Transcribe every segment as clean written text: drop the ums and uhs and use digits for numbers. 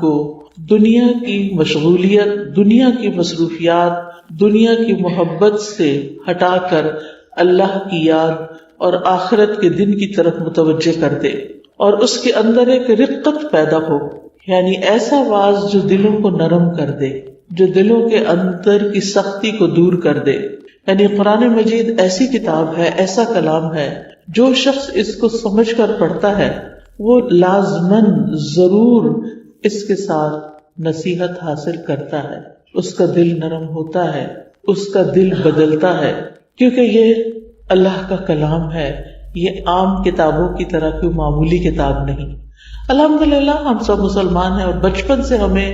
کو دنیا کی مشغولیت، دنیا کی مصروفیات، دنیا کی محبت سے ہٹا کر اللہ کی یاد اور آخرت کے دن کی طرف متوجہ کر دے، اور اس کے اندر ایک رقت پیدا ہو، یعنی ایسا واعظ جو دلوں کو نرم کر دے، جو دلوں کے اندر کی سختی کو دور کر دے۔ یعنی قرآن مجید ایسی کتاب ہے، ایسا کلام ہے، جو شخص اس کو سمجھ کر پڑھتا ہے وہ لازماً ضرور اس کے ساتھ نصیحت حاصل کرتا ہے، اس کا دل نرم ہوتا ہے، اس کا دل بدلتا ہے، کیونکہ یہ اللہ کا کلام ہے، یہ عام کتابوں کی طرح کوئی معمولی کتاب نہیں۔ الحمدللہ ہم سب مسلمان ہیں اور بچپن سے ہمیں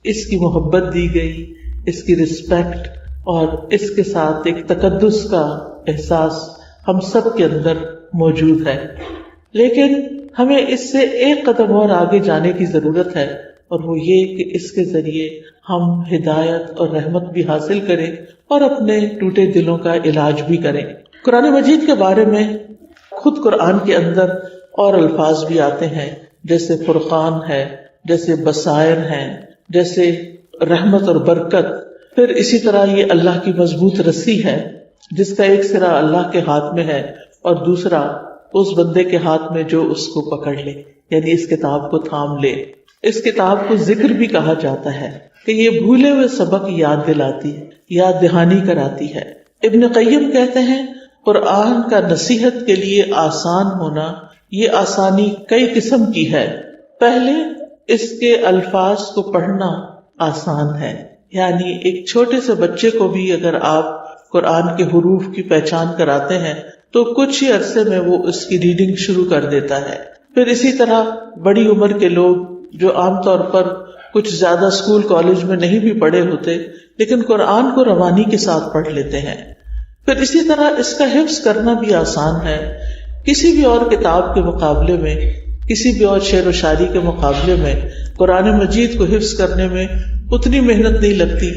اس کی محبت دی گئی، اس کی رسپیکٹ اور اس کے ساتھ ایک تقدس کا احساس ہم سب کے اندر موجود ہے، لیکن ہمیں اس سے ایک قدم اور آگے جانے کی ضرورت ہے، اور وہ یہ کہ اس کے ذریعے ہم ہدایت اور رحمت بھی حاصل کریں اور اپنے ٹوٹے دلوں کا علاج بھی کریں۔ قرآن مجید کے بارے میں خود قرآن کے اندر اور الفاظ بھی آتے ہیں، جیسے فرقان ہے، جیسے بصائر ہیں، جیسے رحمت اور برکت۔ پھر اسی طرح یہ اللہ کی مضبوط رسی ہے جس کا ایک سرا اللہ کے ہاتھ میں ہے اور دوسرا اس بندے کے ہاتھ میں جو اس کو پکڑ لے، یعنی اس کتاب کو تھام لے۔ اس کتاب کو ذکر بھی کہا جاتا ہے کہ یہ بھولے ہوئے سبق یاد دلاتی ہے، یاد دہانی کراتی ہے۔ ابن قیم کہتے ہیں قرآن کا نصیحت کے لیے آسان ہونا، یہ آسانی کئی قسم کی ہے۔ پہلے اس کے الفاظ کو پڑھنا آسان ہے، یعنی ایک چھوٹے سے بچے کو بھی اگر آپ قرآن کے حروف کی پہچان کراتے ہیں تو کچھ ہی عرصے میں وہ اس کی ریڈنگ شروع کر دیتا ہے۔ پھر اسی طرح بڑی عمر کے لوگ جو عام طور پر کچھ زیادہ اسکول کالج میں نہیں بھی پڑھے ہوتے لیکن قرآن کو روانی کے ساتھ پڑھ لیتے ہیں۔ پھر اسی طرح اس کا حفظ کرنا بھی آسان ہے، کسی بھی اور کتاب کے مقابلے میں، کسی بھی اور شعر و شاعری کے مقابلے میں قرآن مجید کو حفظ کرنے میں اتنی محنت نہیں لگتی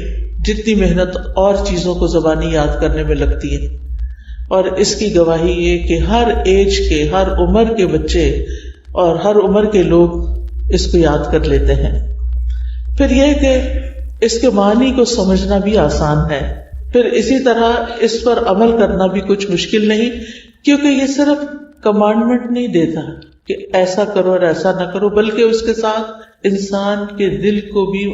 جتنی محنت اور چیزوں کو زبانی یاد کرنے میں لگتی ہے۔ اور اس کی گواہی یہ کہ ہر ایج کے، ہر عمر کے بچے اور ہر عمر کے لوگ اس کو یاد کر لیتے ہیں۔ پھر یہ کہ اس کے معنی کو سمجھنا بھی آسان ہے، پھر اسی طرح اس پر عمل کرنا بھی کچھ مشکل نہیں، کیونکہ یہ صرف کمانڈمنٹ نہیں دیتا کہ ایسا کرو اور ایسا نہ کرو، بلکہ اس کے ساتھ انسان کے دل کو بھی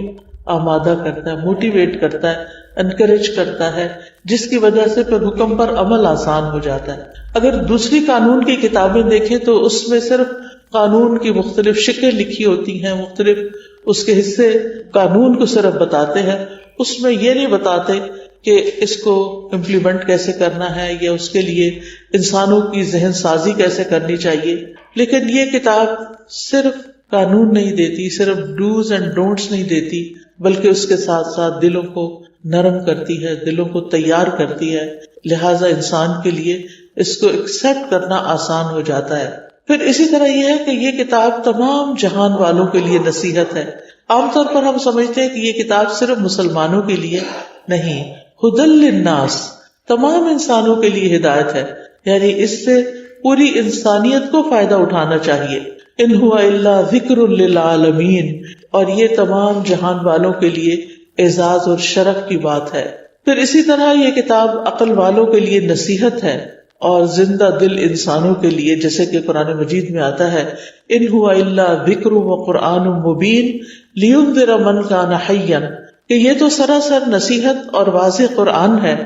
آمادہ کرتا ہے، موٹیویٹ کرتا ہے، انکریج کرتا ہے، جس کی وجہ سے پھر حکم پر عمل آسان ہو جاتا ہے۔ اگر دوسری قانون کی کتابیں دیکھیں تو اس میں صرف قانون کی مختلف شکلیں لکھی ہوتی ہیں، مختلف اس کے حصے قانون کو صرف بتاتے ہیں، اس میں یہ نہیں بتاتے کہ اس کو امپلیمنٹ کیسے کرنا ہے یا اس کے لیے انسانوں کی ذہن سازی کیسے کرنی چاہیے۔ لیکن یہ کتاب صرف قانون نہیں دیتی، صرف ڈوز اینڈ ڈونٹس نہیں دیتی، بلکہ اس کے ساتھ ساتھ دلوں کو نرم کرتی ہے، دلوں کو تیار کرتی ہے، لہٰذا انسان کے لیے اس کو ایکسپٹ کرنا آسان ہو جاتا ہے۔ پھر اسی طرح یہ ہے کہ یہ کتاب تمام جہان والوں کے لیے نصیحت ہے۔ عام طور پر ہم سمجھتے ہیں کہ یہ کتاب صرف مسلمانوں کے لیے نہیں، ھدی للناس، تمام انسانوں کے لیے ہدایت ہے، یعنی اس سے پوری انسانیت کو فائدہ اٹھانا چاہیے۔ ان ھو الا ذکر للعالمین، اور یہ تمام جہان والوں کے لیے اعزاز اور شرف کی بات ہے۔ پھر اسی طرح یہ کتاب عقل والوں کے لیے نصیحت ہے اور زندہ دل انسانوں کے لیے، جیسے کہ قرآن مجید میں آتا ہے ان ھو الا ذکر وقرآن مبین لینذر من کان حیا، کہ یہ تو سراسر نصیحت اور واضح قرآن ہے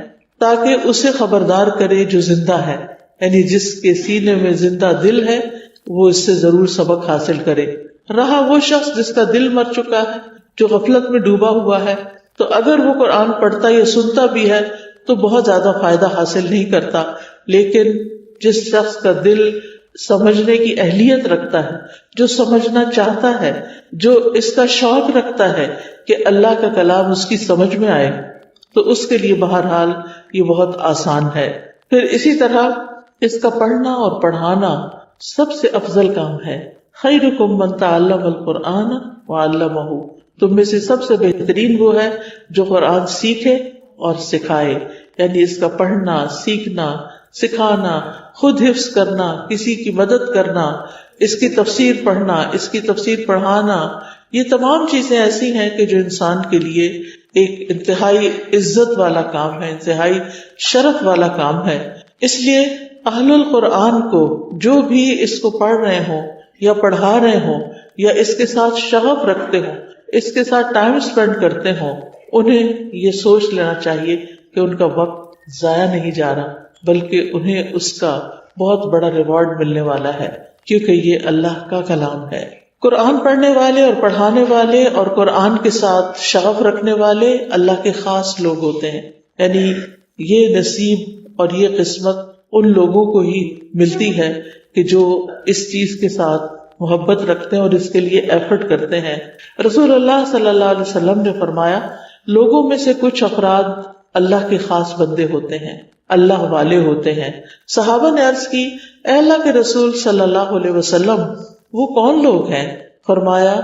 تاکہ اسے خبردار کرے جو زندہ ہے، یعنی جس کے سینے میں زندہ دل ہے وہ اس سے ضرور سبق حاصل کرے۔ رہا وہ شخص جس کا دل مر چکا ہے، جو غفلت میں ڈوبا ہوا ہے، تو اگر وہ قرآن پڑھتا یا سنتا بھی ہے تو بہت زیادہ فائدہ حاصل نہیں کرتا، لیکن جس شخص کا دل سمجھنے کی اہلیت رکھتا ہے، جو سمجھنا چاہتا ہے، جو اس کا شوق رکھتا ہے کہ اللہ کا کلام اس کی سمجھ میں آئے، تو اس کے لیے بہرحال یہ بہت آسان ہے۔ پھر اسی طرح اس کا پڑھنا اور پڑھانا سب سے افضل کام ہے۔ خیرکم من تعلم القرآن وعلمہ، تم میں سے سب سے بہترین وہ ہے جو قرآن سیکھے اور سکھائے، یعنی اس کا پڑھنا، سیکھنا، سکھانا، خود حفظ کرنا، کسی کی مدد کرنا، اس کی تفسیر پڑھنا، اس کی تفسیر پڑھانا، یہ تمام چیزیں ایسی ہیں کہ جو انسان کے لیے ایک انتہائی عزت والا کام ہے، انتہائی شرف والا کام ہے. اس لیے اہل القرآن کو جو بھی اس کو پڑھ رہے ہوں یا پڑھا رہے ہوں یا اس کے ساتھ شغف رکھتے ہوں، اس کے ساتھ ٹائم سپینڈ کرتے ہوں، انہیں یہ سوچ لینا چاہیے کہ ان کا وقت ضائع نہیں جا رہا، بلکہ انہیں اس کا بہت بڑا ریوارڈ ملنے والا ہے، کیونکہ یہ اللہ کا کلام ہے. قرآن پڑھنے والے اور پڑھانے والے اور قرآن کے ساتھ شغف رکھنے والے اللہ کے خاص لوگ ہوتے ہیں. یعنی یہ نصیب اور یہ قسمت ان لوگوں کو ہی ملتی ہے کہ جو اس چیز کے ساتھ محبت رکھتے ہیں اور اس کے لیے ایفرٹ کرتے ہیں. رسول اللہ صلی اللہ علیہ وسلم نے فرمایا، لوگوں میں سے کچھ افراد اللہ کے خاص بندے ہوتے ہیں، اللہ والے ہوتے ہیں. صحابہ نے عرض کی، اے اللہ کے رسول صلی اللہ علیہ وسلم، وہ کون لوگ ہیں؟ فرمایا،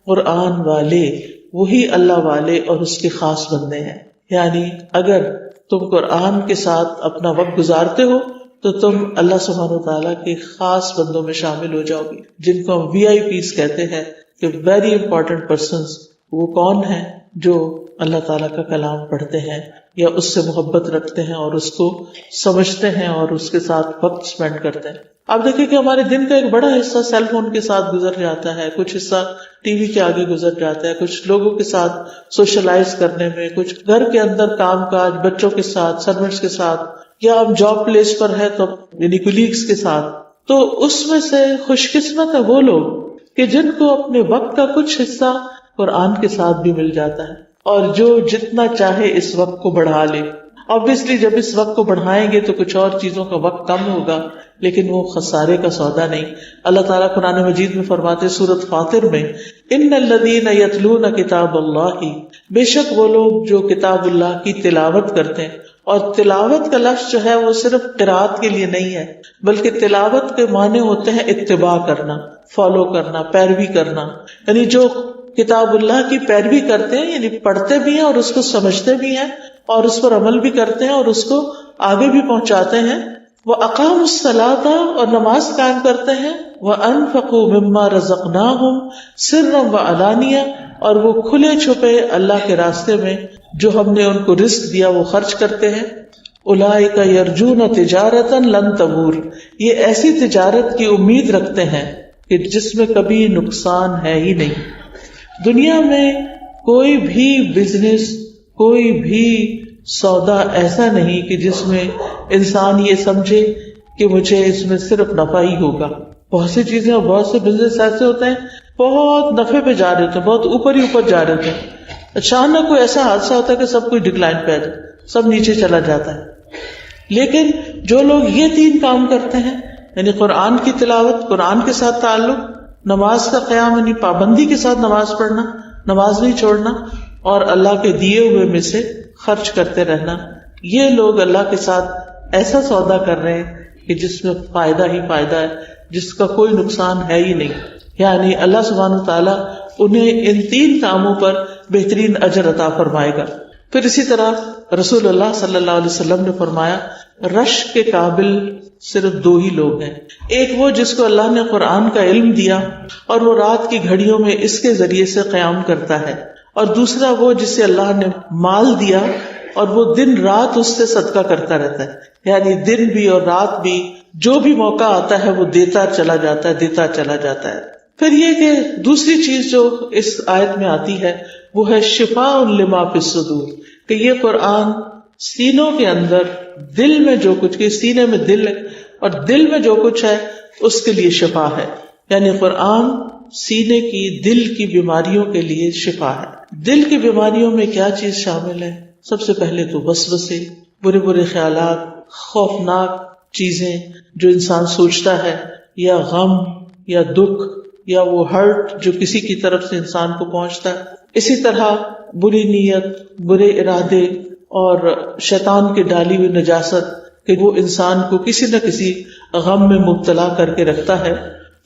قرآن والے، وہی اللہ والے اور اس کے خاص بندے ہیں. یعنی اگر تم قرآن کے ساتھ اپنا وقت گزارتے ہو تو تم اللہ سبحانہ وتعالیٰ کے خاص بندوں میں شامل ہو جاؤ گے، جن کو ہم VIPs کہتے ہیں کہ ویری امپورٹنٹ پرسنز. وہ کون ہیں؟ جو اللہ تعالیٰ کا کلام پڑھتے ہیں یا اس سے محبت رکھتے ہیں اور اس کو سمجھتے ہیں اور اس کے ساتھ وقت اسپینڈ کرتے ہیں. آپ دیکھیں کہ ہمارے دن کا ایک بڑا حصہ سیل فون کے ساتھ گزر جاتا ہے، کچھ حصہ ٹی وی کے آگے گزر جاتا ہے، کچھ لوگوں کے ساتھ سوشلائز کرنے میں، کچھ گھر کے اندر کام کاج، بچوں کے ساتھ، سروینٹس کے ساتھ، یا ہم جاب پلیس پر ہے تو یعنی کولیگز کے ساتھ. تو اس میں سے خوش قسمت ہے وہ لوگ کہ جن کو اپنے وقت کا کچھ حصہ قرآن کے ساتھ بھی مل جاتا ہے، اور جو جتنا چاہے اس وقت کو بڑھا لے. obviously جب اس وقت کو بڑھائیں گے تو کچھ اور چیزوں کا وقت کم ہوگا، لیکن وہ خسارے کا سودا نہیں. اللہ تعالیٰ قرآن مجید میں فرماتے سورۃ فاطر میں، ان الذین یتلون کتاب اللہ، بے شک وہ لوگ جو کتاب اللہ کی تلاوت کرتے ہیں. اور تلاوت کا لفظ جو ہے وہ صرف قرات کے لیے نہیں ہے، بلکہ تلاوت کے معنی ہوتے ہیں اتباع کرنا، فالو کرنا، پیروی کرنا. یعنی جو کتاب اللہ کی پیروی کرتے ہیں، یعنی پڑھتے بھی ہیں اور اس کو سمجھتے بھی ہیں اور اس پر عمل بھی کرتے ہیں اور اس کو آگے بھی پہنچاتے ہیں. وہ اقاموا الصلاۃ، اور نماز قائم کرتے ہیں. وانفقوا مما رزقناہم سرا وعلانیہ، اور وہ کھلے چھپے اللہ کے راستے میں جو ہم نے ان کو رزق دیا وہ خرچ کرتے ہیں. اولئک یرجون تجارتا لن تبور، یہ ایسی تجارت کی امید رکھتے ہیں کہ جس میں کبھی نقصان ہے ہی نہیں. دنیا میں کوئی بھی بزنس، کوئی بھی سودا ایسا نہیں کہ جس میں انسان یہ سمجھے کہ مجھے اس میں صرف نفع ہی ہوگا. بہت سی چیزیں اور بہت سے بزنس ایسے ہوتے ہیں بہت نفع پہ جا رہے ہوتے ہیں، بہت اوپر ہی اوپر جا رہے ہوتے ہیں. اچانک کوئی ایسا حادثہ ہوتا ہے کہ سب کچھ ڈکلائن پہ آ جائے، سب نیچے چلا جاتا ہے. لیکن جو لوگ یہ تین کام کرتے ہیں، یعنی قرآن کی تلاوت، قرآن کے ساتھ تعلق، نماز کا قیام یعنی پابندی کے ساتھ نماز پڑھنا، نماز نہیں چھوڑنا، اور اللہ کے دیے ہوئے میں سے خرچ کرتے رہنا، یہ لوگ اللہ کے ساتھ ایسا سودا کر رہے ہیں کہ جس میں فائدہ ہی فائدہ ہے، جس کا کوئی نقصان ہے ہی نہیں. یعنی اللہ سبحانہ وتعالیٰ انہیں ان تین کاموں پر بہترین اجر عطا فرمائے گا. پھر اسی طرح رسول اللہ صلی اللہ علیہ وسلم نے فرمایا، رشک کے قابل صرف دو ہی لوگ ہیں. ایک وہ جس کو اللہ نے قرآن کا علم دیا اور وہ رات کی گھڑیوں میں اس کے ذریعے سے قیام کرتا ہے، اور دوسرا وہ جسے اللہ نے مال دیا اور وہ دن رات اس سے صدقہ کرتا رہتا ہے. یعنی دن بھی اور رات بھی جو بھی موقع آتا ہے وہ دیتا چلا جاتا ہے، دیتا چلا جاتا ہے. پھر یہ کہ دوسری چیز جو اس آیت میں آتی ہے وہ ہے شفاء لما فی الصدور، کہ یہ قرآن سینوں کے اندر، دل میں جو کچھ، کہ سینے میں دل ہے اور دل میں جو کچھ ہے اس کے لیے شفا ہے. یعنی قرآن سینے کی، دل کی بیماریوں کے لیے شفا ہے. دل کی بیماریوں میں کیا چیز شامل ہے؟ سب سے پہلے تو وسوسے، برے برے خیالات، خوفناک چیزیں جو انسان سوچتا ہے، یا غم یا دکھ یا وہ ہرٹ جو کسی کی طرف سے انسان کو پہنچتا ہے. اسی طرح بری نیت، برے ارادے اور شیطان کی ڈالی ہوئی نجاست کہ وہ انسان کو کسی نہ کسی غم میں مبتلا کر کے رکھتا ہے،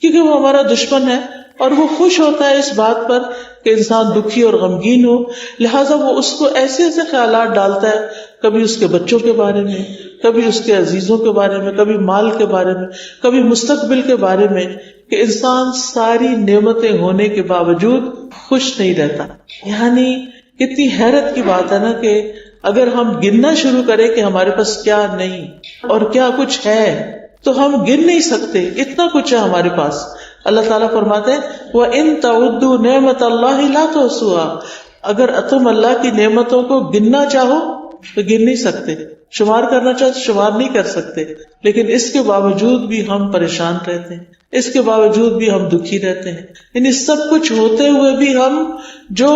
کیونکہ وہ ہمارا دشمن ہے اور وہ خوش ہوتا ہے اس بات پر کہ انسان دکھی اور غمگین ہو، لہٰذا وہ اس کو ایسے ایسے خیالات ڈالتا ہے، کبھی اس کے بچوں کے بارے میں، کبھی اس کے عزیزوں کے بارے میں، کبھی مال کے بارے میں، کبھی مستقبل کے بارے میں، کہ انسان ساری نعمتیں ہونے کے باوجود خوش نہیں رہتا. یعنی کتنی حیرت کی بات ہے نا کہ اگر ہم گننا شروع کریں کہ ہمارے پاس کیا نہیں اور کیا کچھ ہے تو ہم گن نہیں سکتے، اتنا کچھ ہے ہمارے پاس. اللہ تعالیٰ فرماتے ہیں وَإِن تَعُدُّوا نِعْمَةَ اللَّهِ لَا تُحْصُوهَا، اگر تم اللہ کی نعمتوں کو گننا چاہو تو گن نہیں سکتے، شمار کرنا چاہو تو شمار نہیں کر سکتے. لیکن اس کے باوجود بھی ہم پریشان رہتے ہیں، اس کے باوجود بھی ہم دکھی رہتے ہیں. یعنی سب کچھ ہوتے ہوئے بھی ہم جو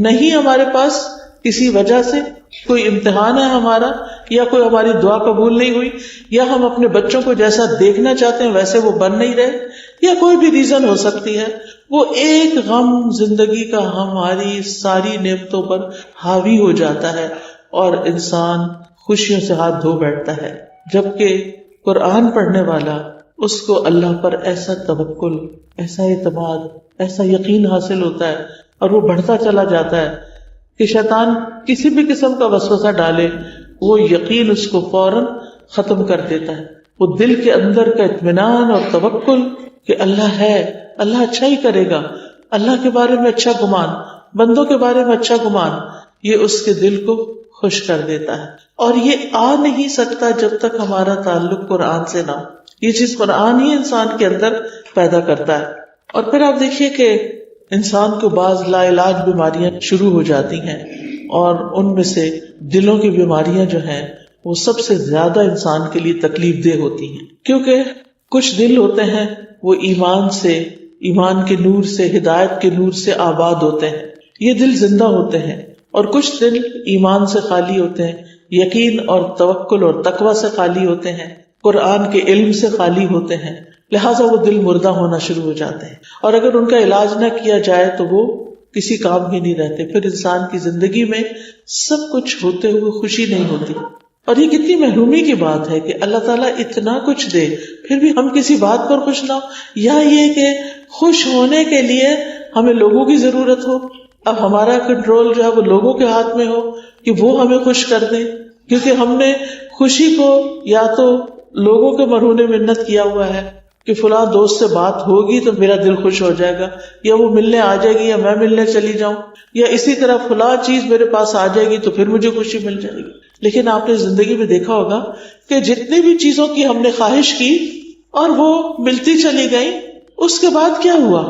نہیں ہمارے پاس کسی وجہ سے، کوئی امتحان ہے ہمارا، یا کوئی ہماری دعا قبول نہیں ہوئی، یا ہم اپنے بچوں کو جیسا دیکھنا چاہتے ہیں ویسے وہ بن نہیں رہے، یا کوئی بھی ریزن ہو سکتی ہے، وہ ایک غم زندگی کا ہماری ساری نعمتوں پر حاوی ہو جاتا ہے اور انسان خوشیوں سے ہاتھ دھو بیٹھتا ہے. جبکہ قرآن پڑھنے والا اس کو اللہ پر ایسا توکل، ایسا اعتماد، ایسا یقین حاصل ہوتا ہے اور وہ بڑھتا چلا جاتا ہے کہ شیطان کسی بھی قسم کا وسوسہ ڈالے وہ یقین اس کو فوراً ختم کر دیتا ہے. وہ دل کے اندر کا اطمینان اور توکل کہ اللہ ہے، اللہ اچھا ہی کرے گا، اللہ کے بارے میں اچھا گمان، بندوں کے بارے میں اچھا گمان، یہ اس کے دل کو خوش کر دیتا ہے. اور یہ آ نہیں سکتا جب تک ہمارا تعلق قرآن سے نہ ہو. یہ چیز قرآن ہی انسان کے اندر پیدا کرتا ہے. اور پھر آپ دیکھیے کہ انسان کو بعض لا علاج بیماریاں شروع ہو جاتی ہیں، اور ان میں سے دلوں کی بیماریاں جو ہیں وہ سب سے زیادہ انسان کے لیے تکلیف دہ ہوتی ہیں، کیونکہ کچھ دل ہوتے ہیں وہ ایمان سے، ایمان کے نور سے، ہدایت کے نور سے آباد ہوتے ہیں، یہ دل زندہ ہوتے ہیں. اور کچھ دل ایمان سے خالی ہوتے ہیں، یقین اور توکل اور تقوی سے خالی ہوتے ہیں، قرآن کے علم سے خالی ہوتے ہیں، لہٰذا وہ دل مردہ ہونا شروع ہو جاتے ہیں. اور اگر ان کا علاج نہ کیا جائے تو وہ کسی کام ہی نہیں رہتے. پھر انسان کی زندگی میں سب کچھ ہوتے ہوئے خوشی نہیں ہوتی. اور یہ کتنی محرومی کی بات ہے کہ اللہ تعالیٰ اتنا کچھ دے پھر بھی ہم کسی بات پر خوش نہ ہو، یا یہ کہ خوش ہونے کے لیے ہمیں لوگوں کی ضرورت ہو، اب ہمارا کنٹرول جو ہے وہ لوگوں کے ہاتھ میں ہو کہ وہ ہمیں خوش کر دیں، کیونکہ ہم نے خوشی کو یا تو لوگوں کے مرہون منت کیا ہوا ہے کہ فلاں دوست سے بات ہوگی تو میرا دل خوش ہو جائے گا، یا وہ ملنے آ جائے گی، یا میں ملنے چلی جاؤں، یا اسی طرح فلاں چیز میرے پاس آ جائے گی تو پھر مجھے خوشی مل جائے گی. لیکن آپ نے زندگی میں دیکھا ہوگا کہ جتنی بھی چیزوں کی ہم نے خواہش کی اور وہ ملتی چلی گئی، اس کے بعد کیا ہوا؟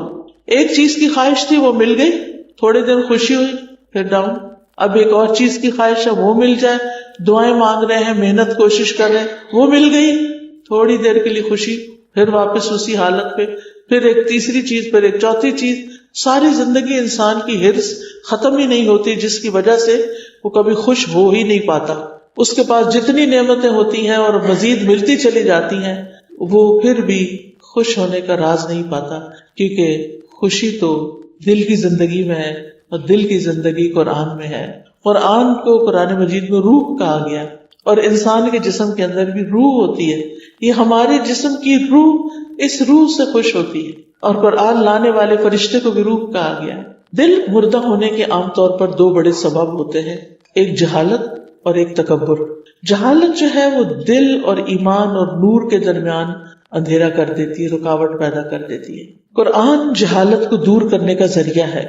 ایک چیز کی خواہش تھی وہ مل گئی، تھوڑے دن خوشی ہوئی، پھر ڈاؤن. اب ایک اور چیز کی خواہش ہے وہ مل جائے، دعائیں مانگ رہے ہیں، محنت کوشش کر رہے ہیں، وہ مل گئی، تھوڑی دیر کے لیے خوشی، پھر واپس اسی حالت پہ، پھر ایک تیسری چیز، پھر ایک چوتھی چیز. ساری زندگی انسان کی حرص ختم ہی نہیں ہوتی، جس کی وجہ سے وہ کبھی خوش ہو ہی نہیں پاتا. اس کے پاس جتنی نعمتیں ہوتی ہیں اور مزید ملتی چلی جاتی ہیں، وہ پھر بھی خوش ہونے کا راز نہیں پاتا، کیونکہ خوشی تو دل کی زندگی میں ہے، اور دل کی زندگی قرآن میں ہے. قرآن کو قرآن مجید میں روح کہا گیا، اور انسان کے جسم کے اندر بھی روح ہوتی ہے. یہ ہمارے جسم کی روح اس روح سے خوش ہوتی ہے، اور قرآن لانے والے فرشتے کو بھی روح کہا گیا. دل مردہ ہونے کے عام طور پر دو بڑے سبب ہوتے ہیں، ایک جہالت اور ایک تکبر. جہالت جو ہے وہ دل اور ایمان اور نور کے درمیان اندھیرا کر دیتی ہے، رکاوٹ پیدا کر دیتی ہے. قرآن جہالت کو دور کرنے کا ذریعہ ہے.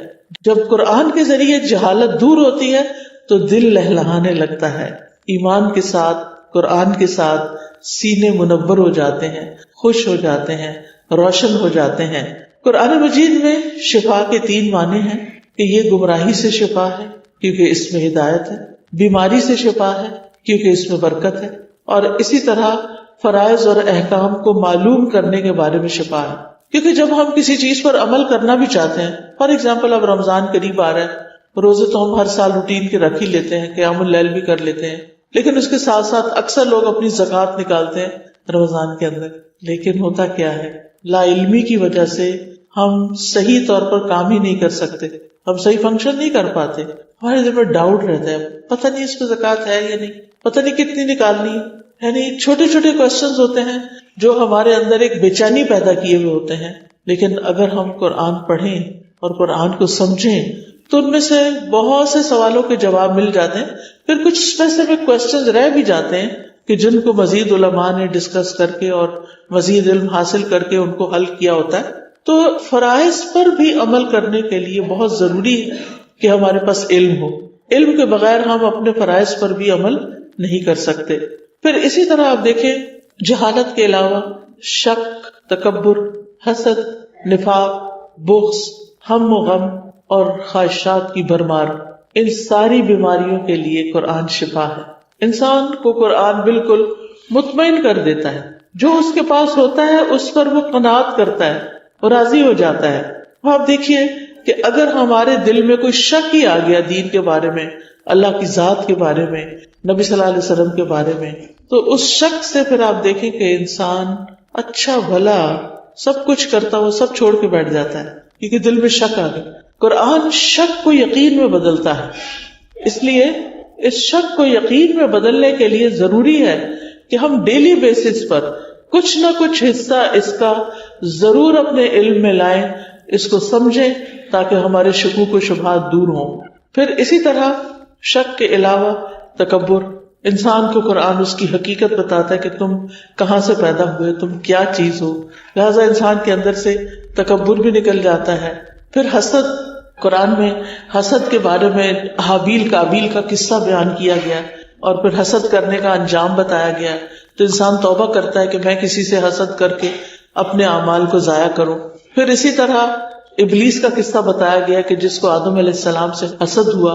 جب قرآن کے ذریعے جہالت دور ہوتی ہے تو دل لہلہانے لگتا ہے، ایمان کے ساتھ، قرآن کے ساتھ سینے منور ہو جاتے ہیں، خوش ہو جاتے ہیں، روشن ہو جاتے ہیں. قرآن مجید میں شفا کے 3 معنی ہیں کہ یہ گمراہی سے شفا ہے کیونکہ اس میں ہدایت ہے، بیماری سے شفا ہے کیونکہ اس میں برکت ہے، اور اسی طرح فرائض اور احکام کو معلوم کرنے کے بارے میں شفا ہے. کیونکہ جب ہم کسی چیز پر عمل کرنا بھی چاہتے ہیں، فار ایگزامپل اب رمضان قریب آ رہا ہے، روزے تو ہم ہر سال روٹین کے رکھ ہی لیتے ہیں، قیام اللیل بھی کر لیتے ہیں، لیکن اس کے ساتھ ساتھ اکثر لوگ اپنی زکوٰۃ نکالتے ہیں رمضان کے اندر. لیکن ہوتا کیا ہے، لا علمی کی وجہ سے ہم صحیح طور پر کام ہی نہیں کر سکتے، ہم صحیح فنکشن نہیں کر پاتے. ہمارے دل میں ڈاؤٹ رہتا ہے، پتہ نہیں اس میں زکوٰۃ ہے یا نہیں، پتہ نہیں کتنی نکالنی ہے. یعنی چھوٹے چھوٹے کوسچنز ہوتے ہیں جو ہمارے اندر ایک بے چینی پیدا کیے ہوئے ہوتے ہیں لیکن اگر ہم قرآن پڑھیں اور قرآن کو سمجھیں تو ان میں سے بہت سے سوالوں کے جواب مل جاتے ہیں. پھر کچھ اسپیسیفک کوشچنز رہ بھی جاتے ہیں کہ جن کو مزید علماء نے ڈسکس کر کے اور مزید علم حاصل کر کے ان کو حل کیا ہوتا ہے. تو فرائض پر بھی عمل کرنے کے لیے بہت ضروری ہے کہ ہمارے پاس علم ہو. علم کے بغیر ہم اپنے فرائض پر بھی عمل نہیں کر سکتے. پھر اسی طرح آپ دیکھیں جہالت کے علاوہ شک، تکبر، حسد، نفاق، بغض، ہم و غم اور خواہشات کی بھرمار، ان ساری بیماریوں کے لیے قرآن شفا ہے. انسان کو قرآن بالکل مطمئن کر دیتا ہے. جو اس کے پاس ہوتا ہے اس پر وہ قناعت کرتا ہے اور راضی ہو جاتا ہے. آپ دیکھیے کہ اگر ہمارے دل میں کوئی شک ہی آ گیا دین کے بارے میں، اللہ کی ذات کے بارے میں، نبی صلی اللہ علیہ وسلم کے بارے میں، تو اس شک سے پھر آپ دیکھیں کہ انسان اچھا بھلا سب کچھ کرتا وہ سب چھوڑ کے بیٹھ جاتا ہے کیونکہ دل میں شک آ گیا. قرآن شک کو یقین میں بدلتا ہے. اس لیے اس شک کو یقین میں بدلنے کے لیے ضروری ہے کہ ہم ڈیلی بیسس پر کچھ نہ کچھ حصہ اس کا ضرور اپنے علم میں لائیں، اس کو سمجھیں تاکہ ہمارے شکوک و شبہات دور ہوں. پھر اسی طرح شک کے علاوہ تکبر، انسان کو قرآن اس کی حقیقت بتاتا ہے کہ تم کہاں سے پیدا ہوئے، تم کیا چیز ہو، لہذا انسان کے اندر سے تکبر بھی نکل جاتا ہے. پھر حسد، قرآن میں حسد کے بارے میں حابیل قابیل کا قصہ بیان کیا گیا اور پھر حسد کرنے کا انجام بتایا گیا. تو انسان توبہ کرتا ہے کہ میں کسی سے حسد کر کے اپنے اعمال کو ضائع کروں. پھر اسی طرح ابلیس کا قصہ بتایا گیا کہ جس کو آدم علیہ السلام سے حسد ہوا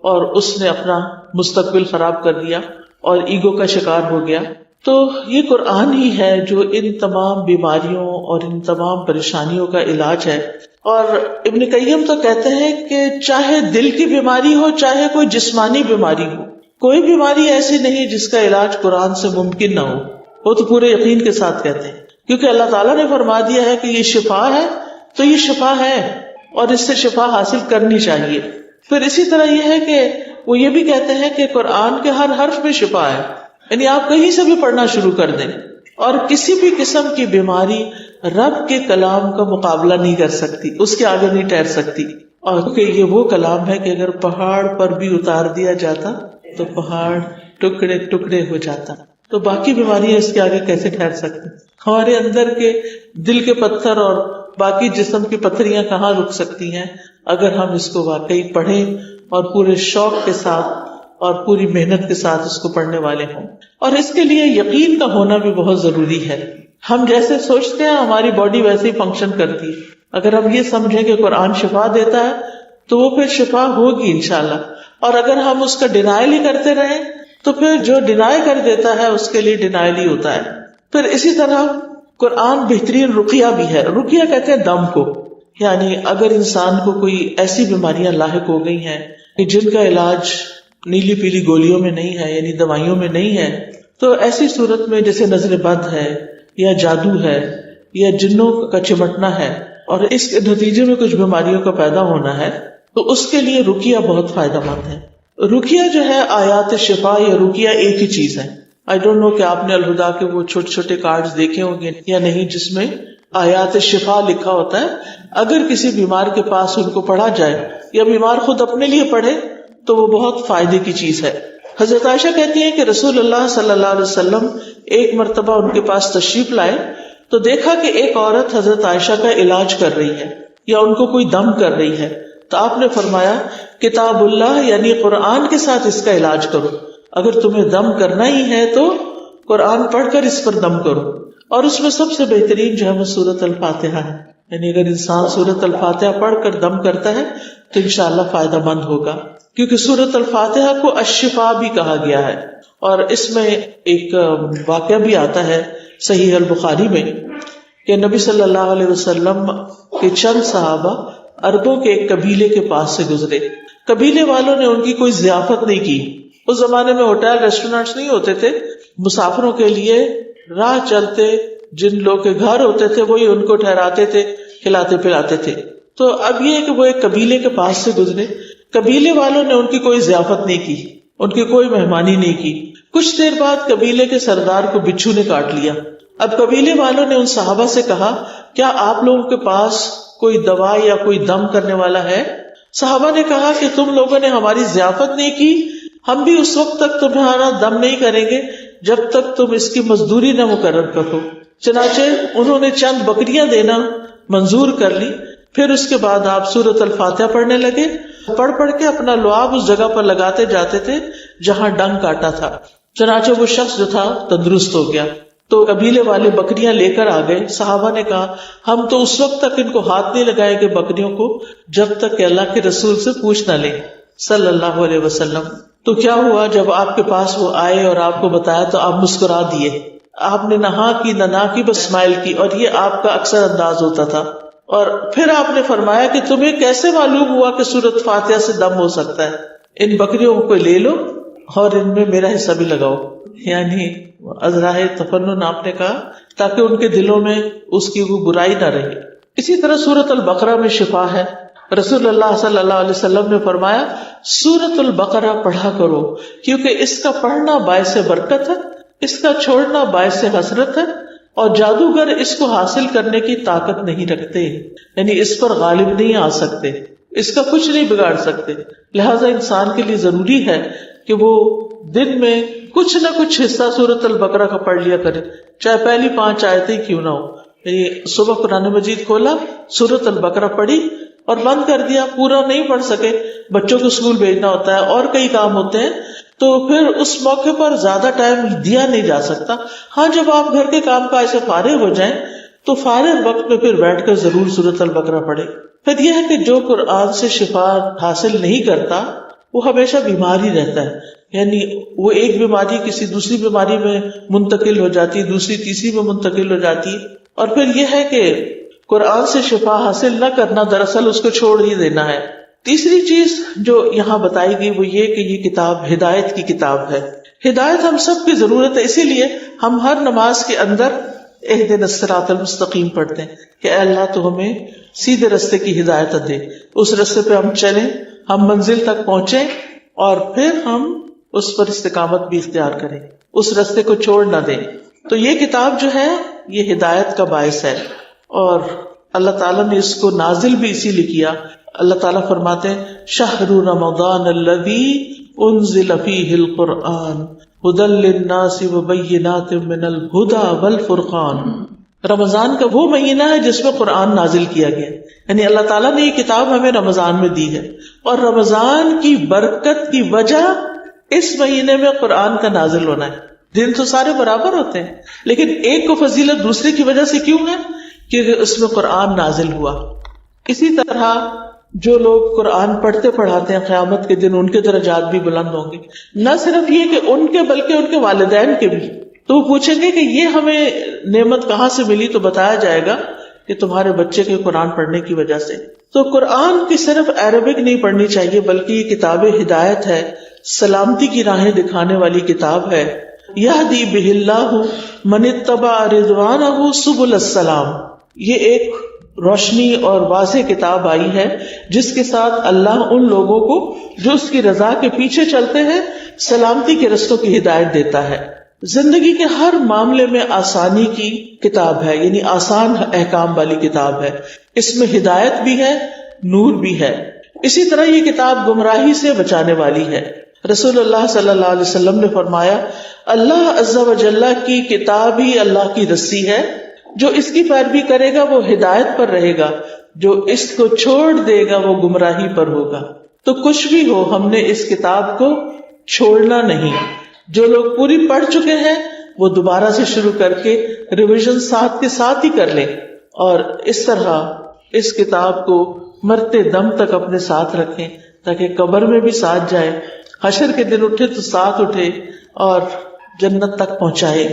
اور اس نے اپنا مستقبل خراب کر دیا اور ایگو کا شکار ہو گیا. تو یہ قرآن ہی ہے جو ان تمام بیماریوں اور ان تمام پریشانیوں کا علاج ہے. اور ابن قیم تو کہتے ہیں کہ چاہے دل کی بیماری ہو چاہے کوئی جسمانی بیماری ہو، کوئی بیماری ایسی نہیں جس کا علاج قرآن سے ممکن نہ ہو. وہ تو پورے یقین کے ساتھ کہتے ہیں کیونکہ اللہ تعالیٰ نے فرما دیا ہے کہ یہ شفا ہے تو یہ شفا ہے اور اس سے شفا حاصل کرنی چاہیے. پھر اسی طرح یہ ہے کہ وہ یہ بھی کہتے ہیں کہ قرآن کے ہر حرف میں شفا ہے، یعنی آپ کہیں سے بھی پڑھنا شروع کر دیں اور کسی بھی قسم کی بیماری رب کے کلام کا مقابلہ نہیں کر سکتی، اس کے آگے نہیں ٹھہر سکتی. اور کیونکہ یہ وہ کلام ہے کہ اگر پہاڑ پر بھی اتار دیا جاتا تو پہاڑ ٹکڑے ٹکڑے ہو جاتا، تو باقی بیماریاں اس کے آگے کیسے ٹھہر سکتی. ہمارے اندر کے دل کے پتھر اور باقی جسم کی پتھریاں کہاں رک سکتی ہیں اگر ہم اس کو واقعی پڑھیں اور پورے شوق کے ساتھ اور پوری محنت کے ساتھ اس کو پڑھنے والے ہوں. اور اس کے لیے یقین کا ہونا بھی بہت ضروری ہے. ہم جیسے سوچتے ہیں ہماری باڈی ویسے ہی فنکشن کرتی ہے. اگر ہم یہ سمجھیں کہ قرآن شفا دیتا ہے تو وہ پھر شفا ہوگی انشاءاللہ. اور اگر ہم اس کا ڈینائل ہی کرتے رہیں تو پھر جو ڈینائی کر دیتا ہے اس کے لیے ڈینائل ہی ہوتا ہے. پھر اسی طرح قرآن بہترین رقیہ بھی ہے. رقیہ کہتے ہیں دم کو، یعنی اگر انسان کو کوئی ایسی بیماریاں لاحق ہو گئی ہیں کہ جن کا علاج نیلی پیلی گولیوں میں نہیں ہے، یعنی دوائیوں میں نہیں ہے، تو ایسی صورت میں جیسے نظر بد ہے یا جادو ہے یا جنوں کا چمٹنا ہے اور اس کے نتیجے میں کچھ بیماریوں کا پیدا ہونا ہے، تو اس کے لیے رقیہ بہت فائدہ مند ہے. رقیہ جو ہے آیات شفا یا رقیہ ایک ہی چیز ہے. آئی ڈونٹ نو کہ آپ نے الہدا کے وہ چھوٹے چھوٹے کارڈز دیکھے ہوں گے یا نہیں جس میں آیات شفا لکھا ہوتا ہے. اگر کسی بیمار کے پاس ان کو پڑھا جائے یا بیمار خود اپنے لیے پڑھے تو وہ بہت فائدے کی چیز ہے. حضرت عائشہ کہتی ہیں کہ رسول اللہ صلی اللہ علیہ وسلم ایک مرتبہ ان کے پاس تشریف لائے تو دیکھا کہ ایک عورت حضرت عائشہ کا علاج کر رہی ہے یا ان کو کوئی دم کر رہی ہے. تو آپ نے فرمایا کتاب اللہ یعنی قرآن کے ساتھ اس کا علاج کرو. اگر تمہیں دم کرنا ہی ہے تو قرآن پڑھ کر اس پر دم کرو. اور اس میں سب سے بہترین جو ہے وہ سورۃ الفاتحہ ہے. یعنی اگر انسان سورۃ الفاتحہ پڑھ کر دم کرتا ہے تو انشاءاللہ فائدہ مند ہوگا، کیونکہ سورۃ الفاتحہ کو الشفا بھی کہا گیا ہے. اور اس میں ایک واقعہ بھی آتا ہے صحیح البخاری میں کہ نبی صلی اللہ علیہ وسلم کے چند صحابہ عربوں کے ایک قبیلے کے پاس سے گزرے. قبیلے والوں نے ان کی کوئی ضیافت نہیں کی. اس زمانے میں ہوٹل ریسٹورینٹس نہیں ہوتے تھے. مسافروں کے لیے راہ چلتے جن لوگ کے گھر ہوتے تھے وہی ان کو ٹھہراتے تھے، کھلاتے پلاتے تھے. تو اب یہ کہ وہ ایک قبیلے کے پاس سے گزرے، قبیلے والوں نے ان کی کوئی ضیافت نہیں کی، ان کی کوئی مہمانی نہیں کی. کچھ دیر بعد قبیلے کے سردار کو بچھو نے کاٹ لیا اب قبیلے والوں نے ان صحابہ سے کہا کیا آپ لوگوں کے پاس کوئی دوا یا کوئی دم کرنے والا ہے؟ صحابہ نے کہا کہ تم لوگوں نے ہماری ضیافت نہیں کی، ہم بھی اس وقت تک تمہارا دم نہیں کریں گے جب تک تم اس کی مزدوری نہ مقرر کرو۔ چنانچہ انہوں نے چند بکریاں دینا منظور کر لی۔ پھر اس کے بعد آپ سورۃ الفاتحہ پڑھنے لگے، پڑھ پڑھ کے اپنا لعاب اس جگہ پر لگاتے جاتے تھے جہاں ڈنگ کاٹا تھا۔ چنانچہ وہ شخص جو تھا تندرست ہو گیا۔ تو قبیلے والے بکریاں لے کر آ گئے۔ صحابہ نے کہا ہم تو اس وقت تک ان کو ہاتھ نہیں لگائیں گے بکریوں کو جب تک کہ اللہ کے رسول سے پوچھ نہ لیں صلی اللہ علیہ وسلم۔ تو کیا ہوا، جب آپ کے پاس وہ آئے اور آپ کو بتایا تو آپ مسکرا دیے، آپ نے نہ ہاں کی نہ کی، بس اسمائل کی، اور یہ آپ کا اکثر انداز ہوتا تھا۔ اور پھر آپ نے فرمایا کہ تمہیں کیسے معلوم ہوا کہ سورۃ فاتحہ سے دم ہو سکتا ہے؟ ان بکریوں کو لے لو اور ان میں میرا حصہ بھی لگاؤ، یعنی ازراہ تفنن آپ نے کہا تاکہ ان کے دلوں میں اس کی وہ برائی نہ رہے۔ اسی طرح سورۃ البقرہ میں شفا ہے۔ رسول اللہ صلی اللہ علیہ وسلم نے فرمایا سورۃ البقرہ پڑھا کرو کیونکہ اس کا پڑھنا باعث برکت ہے، اس کا چھوڑنا باعث حسرت ہے، اور جادوگر اس کو حاصل کرنے کی طاقت نہیں رکھتے، یعنی اس پر غالب نہیں آ سکتے، اس کا کچھ نہیں بگاڑ سکتے۔ لہذا انسان کے لیے ضروری ہے کہ وہ دن میں کچھ نہ کچھ حصہ سورۃ البقرہ کا پڑھ لیا کرے، چاہے پہلی 5 آیتیں کیوں نہ ہو۔ یعنی صبح قرآن مجید کھولا، سورۃ البقرہ پڑھی اور بند کر دیا، پورا نہیں پڑھ سکے، بچوں کو اسکول بھیجنا ہوتا ہے اور کئی کام ہوتے ہیں، تو پھر اس موقع پر زیادہ ٹائم دیا نہیں جا سکتا۔ ہاں جب آپ گھر کے کام کاج سے فارغ ہو جائیں تو فارغ وقت میں پھر بیٹھ کر ضرور سورۃ البقرہ پڑھے۔ پھر یہ ہے کہ جو قرآن سے شفا حاصل نہیں کرتا وہ ہمیشہ بیمار ہی رہتا ہے، یعنی وہ ایک بیماری کسی دوسری بیماری میں منتقل ہو جاتی، دوسری تیسری میں منتقل ہو جاتی، اور پھر یہ ہے کہ قرآن سے شفا حاصل نہ کرنا دراصل اس کو چھوڑ ہی دینا ہے۔ تیسری چیز جو یہاں بتائی گئی وہ یہ کہ یہ کتاب ہدایت کی کتاب ہے۔ ہدایت ہم سب کی ضرورت ہے، اسی لیے ہم ہر نماز کے اندر اہدنا الصراط المستقیم پڑھتے ہیں کہ اے اللہ تو ہمیں سیدھے رستے کی ہدایت دے، اس رستے پہ ہم چلیں، ہم منزل تک پہنچیں اور پھر ہم اس پر استقامت بھی اختیار کریں، اس رستے کو چھوڑ نہ دیں۔ تو یہ کتاب جو ہے یہ ہدایت کا باعث ہے، اور اللہ تعالیٰ نے اس کو نازل بھی اسی لیے کیا۔ اللہ تعالیٰ فرماتے ہیں شہر رمضان الذی انزل فیہ القرآن ھدی للناس وبینات من الھدی والفرقان۔ رمضان کا وہ مہینہ ہے جس میں قرآن نازل کیا گیا، یعنی اللہ تعالیٰ نے یہ کتاب ہمیں رمضان میں دی ہے، اور رمضان کی برکت کی وجہ اس مہینے میں قرآن کا نازل ہونا ہے۔ دن تو سارے برابر ہوتے ہیں لیکن ایک کو فضیلت دوسرے کی وجہ سے کیوں ہے؟ کیونکہ اس میں قرآن نازل ہوا۔ اسی طرح جو لوگ قرآن پڑھتے پڑھاتے ہیں قیامت کے دن ان کے درجات بھی بلند ہوں گے، نہ صرف یہ کہ ان کے بلکہ ان کے والدین کے بھی۔ تو وہ پوچھیں گے کہ یہ ہمیں نعمت کہاں سے ملی، تو بتایا جائے گا کہ تمہارے بچے کے قرآن پڑھنے کی وجہ سے۔ تو قرآن کی صرف عربک نہیں پڑھنی چاہیے بلکہ یہ کتاب ہدایت ہے، سلامتی کی راہیں دکھانے والی کتاب ہے۔ یہدی بہ اللہ من اتبع رضوانہ سبل السلام، یہ ایک روشنی اور واضح کتاب آئی ہے جس کے ساتھ اللہ ان لوگوں کو جو اس کی رضا کے پیچھے چلتے ہیں سلامتی کے رستوں کی ہدایت دیتا ہے۔ زندگی کے ہر معاملے میں آسانی کی کتاب ہے، یعنی آسان احکام والی کتاب ہے، اس میں ہدایت بھی ہے، نور بھی ہے۔ اسی طرح یہ کتاب گمراہی سے بچانے والی ہے۔ رسول اللہ صلی اللہ علیہ وسلم نے فرمایا اللہ عز و جل کی کتاب ہی اللہ کی رسی ہے، جو اس کی پیروی کرے گا وہ ہدایت پر رہے گا، جو اس کو چھوڑ دے گا وہ گمراہی پر ہوگا۔ تو کچھ بھی ہو ہم نے اس کتاب کو چھوڑنا نہیں۔ جو لوگ پوری پڑھ چکے ہیں وہ دوبارہ سے شروع کر کے ریویژن ساتھ کے ساتھ ہی کر لیں، اور اس طرح اس کتاب کو مرتے دم تک اپنے ساتھ رکھیں تاکہ قبر میں بھی ساتھ جائے، حشر کے دن اٹھے تو ساتھ اٹھے اور جنت تک پہنچائے۔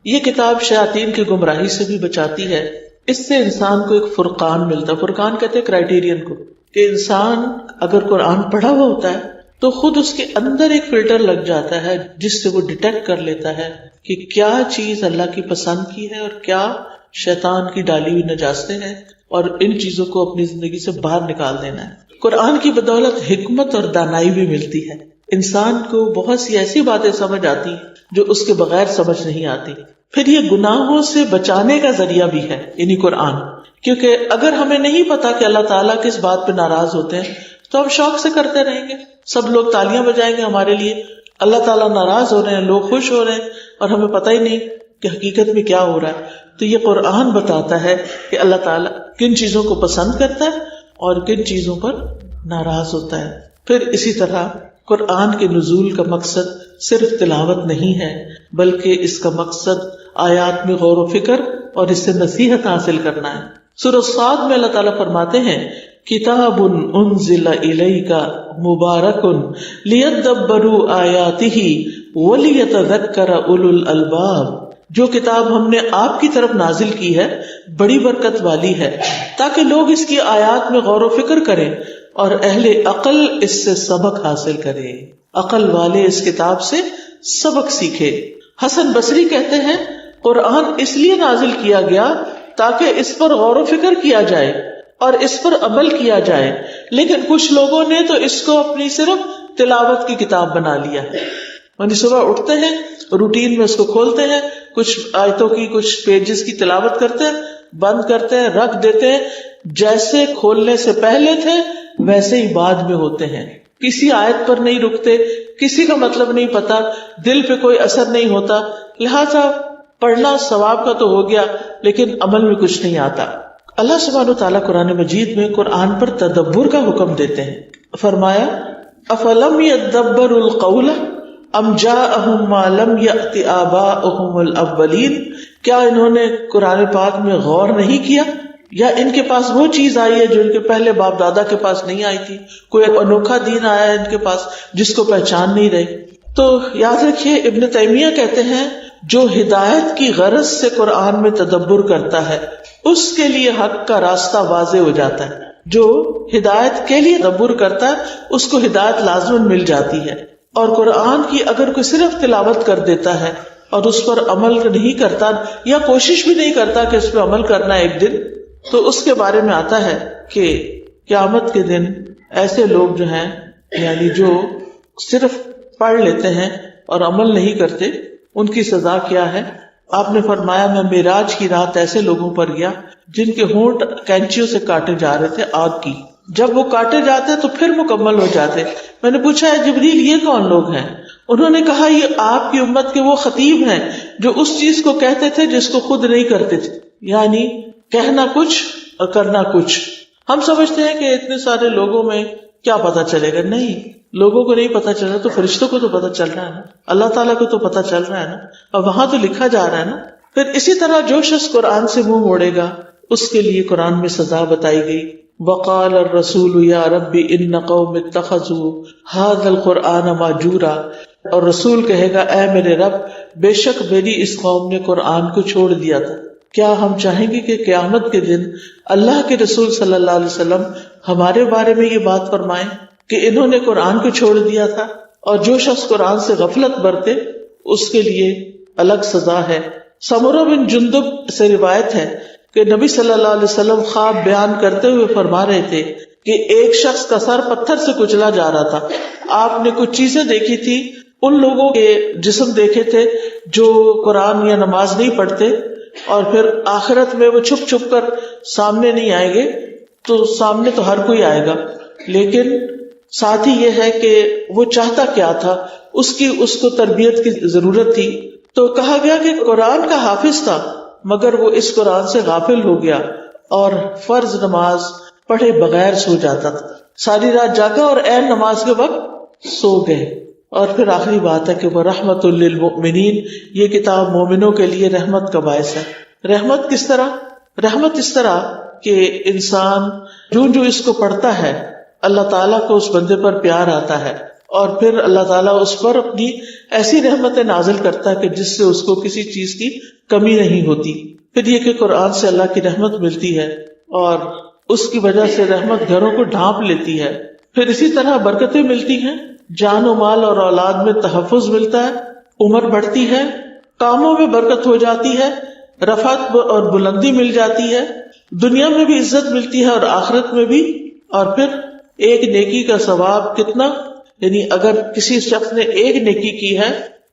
یہ کتاب شیاطین کی گمراہی سے بھی بچاتی ہے، اس سے انسان کو ایک فرقان ملتا ہے۔ فرقان کہتے ہیں کرائیٹیرین کو، کہ انسان اگر قرآن پڑھا ہوا ہوتا ہے تو خود اس کے اندر ایک فلٹر لگ جاتا ہے جس سے وہ ڈیٹیکٹ کر لیتا ہے کہ کیا چیز اللہ کی پسند کی ہے اور کیا شیطان کی ڈالی ہوئی نجاستیں ہیں، اور ان چیزوں کو اپنی زندگی سے باہر نکال دینا ہے۔ قرآن کی بدولت حکمت اور دانائی بھی ملتی ہے۔ انسان کو بہت سی ایسی باتیں سمجھ آتی ہیں جو اس کے بغیر سمجھ نہیں آتی. پھر یہ گناہوں سے بچانے کا ذریعہ بھی ہے یعنی قرآن، کیونکہ اگر ہمیں نہیں پتا کہ اللہ تعالیٰ کس بات پہ ناراض ہوتے ہیں تو ہم شوق سے کرتے رہیں گے، سب لوگ تالیاں بجائیں گے ہمارے لیے، اللہ تعالیٰ ناراض ہو رہے ہیں، لوگ خوش ہو رہے ہیں اور ہمیں پتہ ہی نہیں کہ حقیقت میں کیا ہو رہا ہے. تو یہ قرآن بتاتا ہے کہ اللہ تعالیٰ کن چیزوں کو پسند کرتا ہے اور کن چیزوں پر ناراض ہوتا ہے. پھر اسی طرح قرآن کے نزول کا مقصد صرف تلاوت نہیں ہے، بلکہ اس کا مقصد آیات میں غور و فکر اور اس سے نصیحت حاصل کرنا ہے. سورۃ صاد میں اللہ تعالیٰ فرماتے ہیں کتاب انزل الیک مبارک لیدبروا آیاتہ ولیتذکر اولو الالباب، جو کتاب ہم نے آپ کی طرف نازل کی ہے بڑی برکت والی ہے تاکہ لوگ اس کی آیات میں غور و فکر کریں اور اہل عقل اس سے سبق حاصل کریں، عقل والے اس کتاب سے سبق سیکھے. حسن بصری کہتے ہیں قرآن اس لیے نازل کیا گیا تاکہ اس پر غور و فکر کیا جائے اور اس پر عمل کیا جائے، لیکن کچھ لوگوں نے تو اس کو اپنی صرف تلاوت کی کتاب بنا لیا ہے. یعنی صبح اٹھتے ہیں روٹین میں اس کو کھولتے ہیں، کچھ آیتوں کی کچھ پیجز کی تلاوت کرتے ہیں، بند کرتے ہیں، رکھ دیتے ہیں، جیسے کھولنے سے پہلے تھے ویسے ہی بعد میں ہوتے ہیں. کسی آیت پر نہیں رکتے، کسی کا مطلب نہیں پتا، دل پہ کوئی اثر نہیں ہوتا، لہٰذا پڑھنا ثواب کا تو ہو گیا لیکن عمل میں کچھ نہیں آتا. اللہ سبحانہ و تعالیٰ قرآن مجید میں قرآن پر تدبر کا حکم دیتے ہیں. فرمایا افلم یدبروا القول ام جاءہم ما لم یأت آباؤہم الاولین، کیا انہوں نے قرآن پاک میں غور نہیں کیا یا ان کے پاس وہ چیز آئی ہے جو ان کے پہلے باپ دادا کے پاس نہیں آئی تھی، کوئی انوکھا دین آیا ہے ان کے پاس جس کو پہچان نہیں رہے. تو یاد رکھیے ابن تیمیہ کہتے ہیں جو ہدایت کی غرض سے قرآن میں تدبر کرتا ہے اس کے لیے حق کا راستہ واضح ہو جاتا ہے. جو ہدایت کے لیے تدبر کرتا ہے اس کو ہدایت لازماً مل جاتی ہے. اور قرآن کی اگر کوئی صرف تلاوت کر دیتا ہے اور اس پر عمل نہیں کرتا یا کوشش بھی نہیں کرتا کہ اس پہ عمل کرنا ایک دن، تو اس کے بارے میں آتا ہے کہ قیامت کے دن ایسے لوگ جو ہیں یعنی جو صرف پڑھ لیتے ہیں اور عمل نہیں کرتے ان کی سزا کیا ہے. آپ نے فرمایا میں معراج کی رات ایسے لوگوں پر گیا جن کے ہونٹ کینچیوں سے کاٹے جا رہے تھے آگ کی، جب وہ کاٹے جاتے تو پھر مکمل ہو جاتے. میں نے پوچھا ہے جبریل یہ کون لوگ ہیں؟ انہوں نے کہا یہ آپ کی امت کے وہ خطیب ہیں جو اس چیز کو کہتے تھے جس کو خود نہیں کرتے تھے، یعنی کہنا کچھ اور کرنا کچھ. ہم سمجھتے ہیں کہ اتنے سارے لوگوں میں کیا پتا چلے گا، نہیں، لوگوں کو نہیں پتا چل رہا تو فرشتوں کو تو پتا چل رہا ہے نا، اللہ تعالیٰ کو تو پتا چل رہا ہے نا، اور وہاں تو لکھا جا رہا ہے نا. پھر اسی طرح جو شخص قرآن سے منہ موڑے گا اس کے لیے قرآن میں سزا بتائی گئی. وقال الرسول یا رب ان قوم اتخذوا هذا القرآن مہجورا، اور رسول کہے گا اے میرے رب بے شک میری اس قوم نے قرآن کو چھوڑ دیا تھا. کیا ہم چاہیں گے کہ قیامت کے دن اللہ کے رسول صلی اللہ علیہ وسلم ہمارے بارے میں یہ بات فرمائیں کہ انہوں نے قرآن کو چھوڑ دیا تھا؟ اور جو شخص قرآن سے غفلت برتے اس کے لیے الگ سزا ہے. سمرہ بن جندب سے روایت ہے کہ نبی صلی اللہ علیہ وسلم خواب بیان کرتے ہوئے فرما رہے تھے کہ ایک شخص کا سر پتھر سے کچلا جا رہا تھا. آپ نے کچھ چیزیں دیکھی تھی، ان لوگوں کے جسم دیکھے تھے جو قرآن یا نماز نہیں پڑھتے، اور پھر آخرت میں وہ چھپ چھپ کر سامنے نہیں آئیں گے. تو سامنے تو ہر کوئی آئے گا، لیکن ساتھ ہی یہ ہے کہ وہ چاہتا کیا تھا، اس کو تربیت کی ضرورت تھی. تو کہا گیا کہ قرآن کا حافظ تھا مگر وہ اس قرآن سے غافل ہو گیا اور فرض نماز پڑھے بغیر سو جاتا تھا. ساری رات جاگا اور عین نماز کے وقت سو گئے. اور پھر آخری بات ہے کہ وہ رحمت للمؤمنین، یہ کتاب مومنوں کے لیے رحمت کا باعث ہے. رحمت کس طرح؟ رحمت اس طرح کہ انسان جو اس کو پڑھتا ہے اللہ تعالیٰ کو اس بندے پر پیار آتا ہے اور پھر اللہ تعالیٰ اس پر اپنی ایسی رحمتیں نازل کرتا ہے کہ جس سے اس کو کسی چیز کی کمی نہیں ہوتی. پھر یہ کہ قرآن سے اللہ کی رحمت ملتی ہے اور اس کی وجہ سے رحمت گھروں کو ڈھانپ لیتی ہے. پھر اسی طرح برکتیں ملتی ہیں، جان و مال اور اولاد میں تحفظ ملتا ہے، عمر بڑھتی ہے، کاموں میں برکت ہو جاتی ہے، رفعت اور بلندی مل جاتی ہے، دنیا میں بھی عزت ملتی ہے اور آخرت میں بھی. اور پھر ایک نیکی کا ثواب کتنا یعنی اگر کسی شخص نے ایک نیکی کی ہے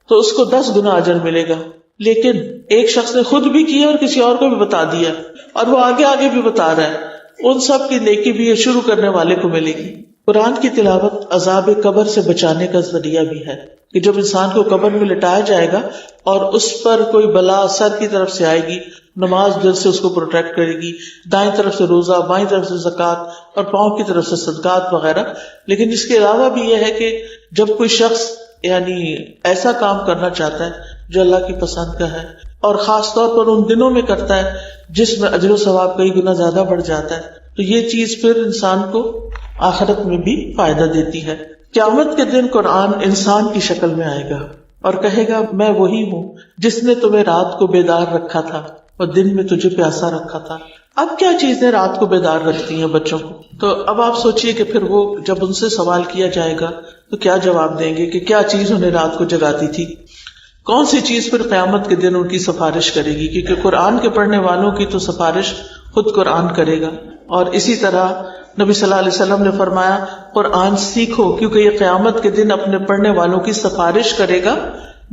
تو اس کو 10 گنا اجر ملے گا، لیکن ایک شخص نے خود بھی کیا اور کسی اور کو بھی بتا دیا اور وہ آگے آگے بھی بتا رہا ہے، ان سب کی نیکی بھی یہ شروع کرنے والے کو ملے گی۔ قرآن کی تلاوت عذاب قبر سے بچانے کا ذریعہ بھی ہے کہ جب انسان کو قبر میں لٹایا جائے گا اور اس پر کوئی بلا سر کی طرف سے آئے گی، نماز دل سے اس کو پروٹیکٹ کرے گی، دائیں طرف سے روزہ، بائیں طرف سے زکوٰۃ اور پاؤں کی طرف سے صدقات وغیرہ۔ لیکن اس کے علاوہ بھی یہ ہے کہ جب کوئی شخص یعنی ایسا کام کرنا چاہتا ہے جو اللہ کی پسند کا ہے اور خاص طور پر ان دنوں میں کرتا ہے جس میں اجر و ثواب کئی گنا زیادہ بڑھ جاتا ہے، تو یہ چیز پھر انسان کو آخرت میں بھی فائدہ دیتی ہے۔ قیامت کے دن قرآن انسان کی شکل میں آئے گا اور کہے گا میں وہی ہوں جس نے تمہیں رات کو بیدار رکھا تھا اور دن میں تجھے پیاسا رکھا تھا۔ اب کیا چیزیں رات کو بیدار رکھتی ہیں بچوں کو؟ تو اب آپ سوچئے کہ پھر وہ جب ان سے سوال کیا جائے گا تو کیا جواب دیں گے کہ کیا چیز انہیں رات کو جگاتی تھی، کون سی چیز پھر قیامت کے دن ان کی سفارش کرے گی، کیونکہ قرآن کے پڑھنے والوں کی تو سفارش خود قرآن کرے گا۔ اور اسی طرح نبی صلی اللہ علیہ وسلم نے فرمایا قرآن سیکھو کیونکہ یہ قیامت کے دن اپنے پڑھنے والوں کی سفارش کرے گا۔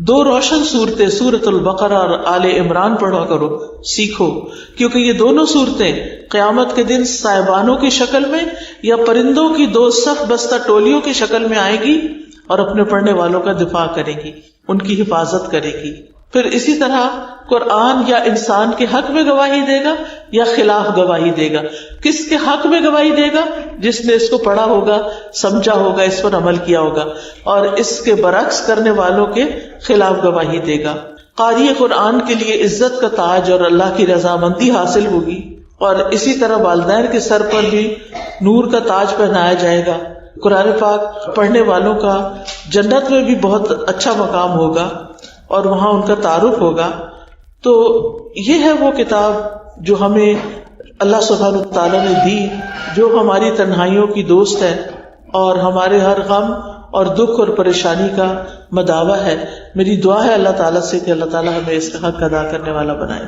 2 روشن صورتیں سورۃ البقرہ اور آل عمران پڑھا کرو، سیکھو، کیونکہ یہ دونوں صورتیں قیامت کے دن صائبانوں کی شکل میں یا پرندوں کی 2 صف بستہ ٹولیوں کی شکل میں آئے گی اور اپنے پڑھنے والوں کا دفاع کرے گی، ان کی حفاظت کرے گی۔ پھر اسی طرح قرآن یا انسان کے حق میں گواہی دے گا یا خلاف گواہی دے گا۔ کس کے حق میں گواہی دے گا؟ جس نے اس کو پڑھا ہوگا، سمجھا ہوگا، اس پر عمل کیا ہوگا، اور اس کے برعکس کرنے والوں کے خلاف گواہی دے گا۔ قاری قرآن کے لیے عزت کا تاج اور اللہ کی رضامندی حاصل ہوگی، اور اسی طرح والدین کے سر پر بھی نور کا تاج پہنایا جائے گا۔ قرآن پاک پڑھنے والوں کا جنت میں بھی بہت اچھا مقام ہوگا اور وہاں ان کا تعارف ہوگا۔ تو یہ ہے وہ کتاب جو ہمیں اللہ سبحانہ وتعالیٰ نے دی، جو ہماری تنہائیوں کی دوست ہے اور ہمارے ہر غم اور دکھ اور پریشانی کا مداوا ہے۔ میری دعا ہے اللہ تعالیٰ سے کہ اللہ تعالیٰ ہمیں اس کا حق ادا کرنے والا بنائے۔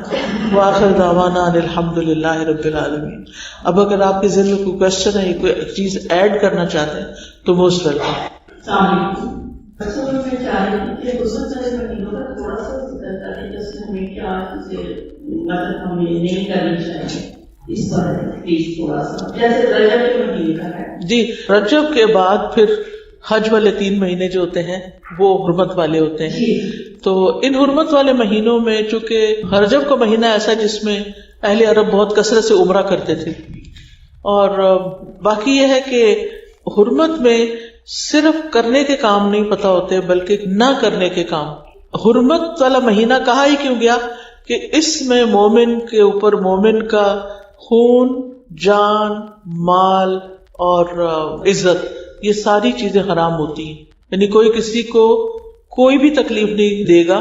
وآخر دعوانا ان الحمد للہ رب العالمین۔ اب اگر آپ کے ذہن میں کوئی کوشچن ہے، کوئی چیز ایڈ کرنا چاہتے ہیں تو موسٹ ویلکم۔ جی، رجب کے بعد پھر حج والے 3 مہینے جو ہوتے ہیں وہ حرمت والے ہوتے ہیں۔ تو ان حرمت والے مہینوں میں چونکہ رجب کا مہینہ ایسا ہے جس میں اہل عرب بہت کثرت سے عمرہ کرتے تھے، اور باقی یہ ہے کہ حرمت میں صرف کرنے کے کام نہیں پتہ ہوتے بلکہ نہ کرنے کے کام۔ حرمت والا مہینہ کہا ہی کیوں گیا کہ اس میں مومن کے اوپر مومن کا خون، جان، مال اور عزت، یہ ساری چیزیں حرام ہوتی ہیں۔ یعنی کوئی کسی کو کوئی بھی تکلیف نہیں دے گا،